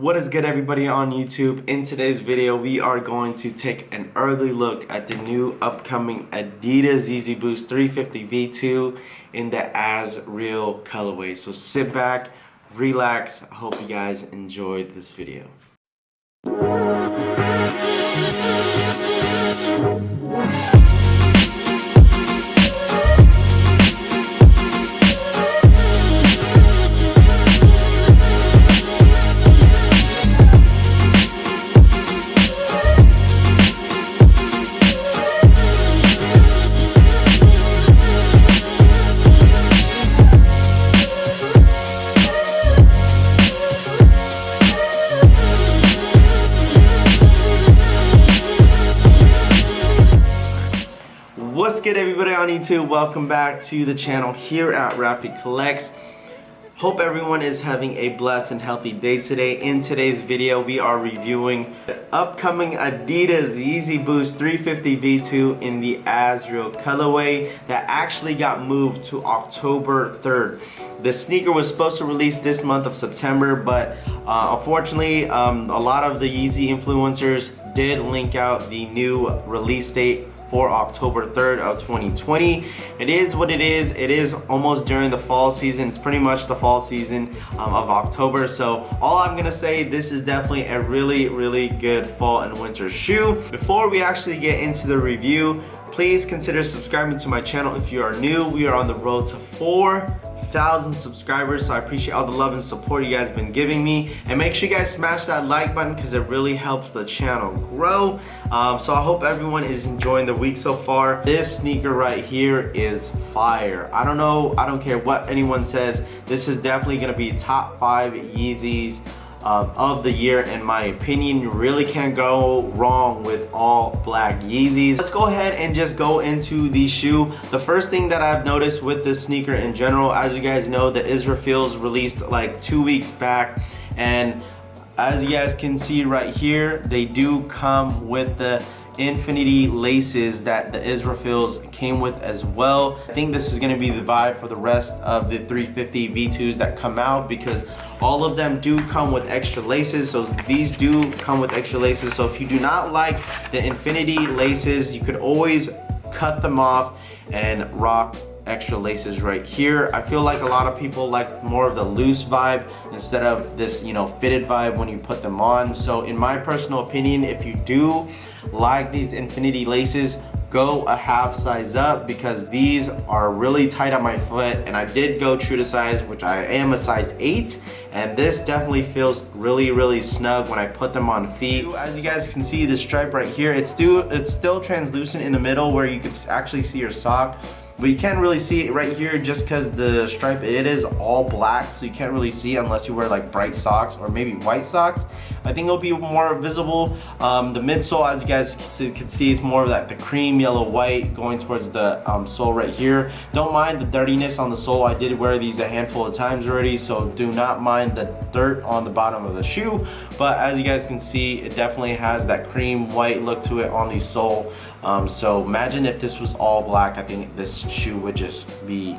What is good, everybody on YouTube? In today's video we are going to take an early look at the new upcoming ADIDAS Yeezy Boost 350 V2 in the Asriel colorway. So sit back, relax. I hope you guys enjoyed this video. What's good, everybody on YouTube? Welcome back to the channel here at Rapid Collects. Hope everyone is having a blessed and healthy day today. In today's video we are reviewing the upcoming ADIDAS Yeezy Boost 350 V2 in the Asriel colorway that actually got moved to October 3rd. The sneaker was supposed to release this month of September, but unfortunately a lot of the Yeezy influencers did link out the new release date for October 3rd of 2020. It is what it is. It is almost during the fall season. It's pretty much the fall season of October. So all I'm gonna say, this is definitely a really good fall and winter shoe. Before we actually get into the review, please consider subscribing to my channel if you are new. We are on the road to 4,000 subscribers, so I appreciate all the love and support you guys have been giving me, and make sure you guys smash that like button because it really helps the channel grow. So I hope everyone is enjoying the week so far. This sneaker right here is fire. I don't know, I don't care what anyone says, this is definitely gonna be top 5 Yeezys of the year in my opinion. You really can't go wrong with all black Yeezys. Let's go ahead and just go into the shoe. The first thing that I've noticed with this sneaker in general, as you guys know, the Asriel released like 2 weeks back, and as you guys can see right here, they do come with the infinity laces that the Asriel came with as well. I think this is going to be the vibe for the rest of the 350 V2s that come out, because all of them do come with extra laces. So these do come with extra laces. So if you do not like the infinity laces, you could always cut them off and rock extra laces right here. I feel like a lot of people like more of the loose vibe instead of this, you know, fitted vibe when you put them on. So in my personal opinion, if you do like these infinity laces, go a half size up, because these are really tight on my foot, and I did go true to size, which I am a size 8, and this definitely feels really snug when I put them on feet. As you guys can see, the stripe right here, it's still translucent in the middle where you can actually see your sock, but you can't really see it right here just because the stripe, it is all black, so you can't really see it unless you wear like bright socks or maybe white socks. I think it'll be more visible. The midsole, as you guys can see, it's more of that the cream yellow white going towards the sole right here. Don't mind the dirtiness on the sole. I did wear these a handful of times already, so do not mind the dirt on the bottom of the shoe. But as you guys can see, it definitely has that cream white look to it on the sole. So imagine if this was all black, I think this shoe would just be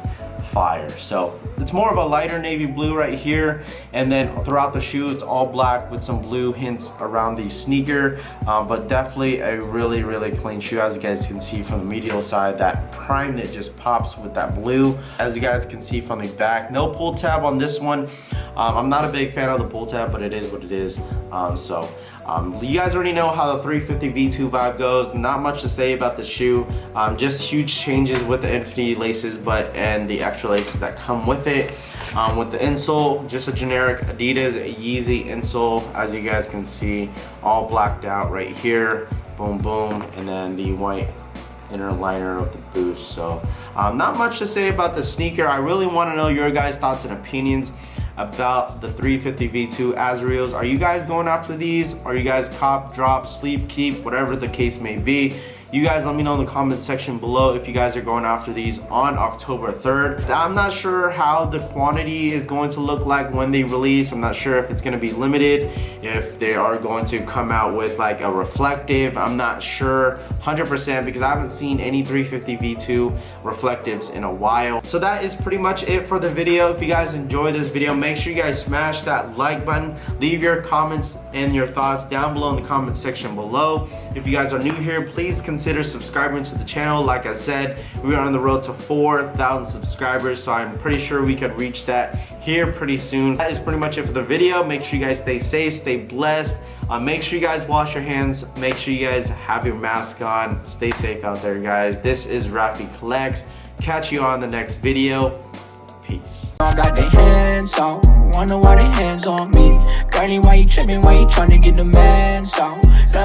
fire. So it's more of a lighter navy blue right here, and then throughout the shoe it's all black with some blue hints around the sneaker, but definitely a really clean shoe. As you guys can see from the medial side, that Primeknit just pops with that blue. As you guys can see from the back, no pull tab on this one. I'm not a big fan of the pull tab, but it is what it is. You guys already know how the 350 V2 vibe goes. Not much to say about the shoe. Just huge changes with the infinity laces, and the extra laces that come with it. With the insole, just a generic ADIDAS Yeezy insole, as you guys can see, all blacked out right here. Boom, and then the white inner liner of the boost. So not much to say about the sneaker. I really want to know your guys' thoughts and opinions about the 350 V2 Asriels. Are you guys going after these? Are you guys cop, drop, sleep, keep, whatever the case may be? You guys let me know in the comment section below if you guys are going after these on October 3rd. I'm not sure how the quantity is going to look like when they release. I'm not sure if it's going to be limited, if they are going to come out with like a reflective. I'm not sure 100% because I haven't seen any 350 V2 reflectives in a while. So that is pretty much it for the video. If you guys enjoyed this video, make sure you guys smash that like button. Leave your comments and your thoughts down below in the comment section below. If you guys are new here, please consider subscribing to the channel. Like I said, we are on the road to 4,000 subscribers, so I'm pretty sure we could reach that here pretty soon. That is pretty much it for the video. Make sure you guys stay safe, stay blessed. Make sure you guys wash your hands. Make sure you guys have your mask on. Stay safe out there, guys. This is Rafi Collects. Catch you on the next video. Peace. I got their hands out. Wonder why they hands on me. Girlie, why you tripping? Why you trying to get the man out?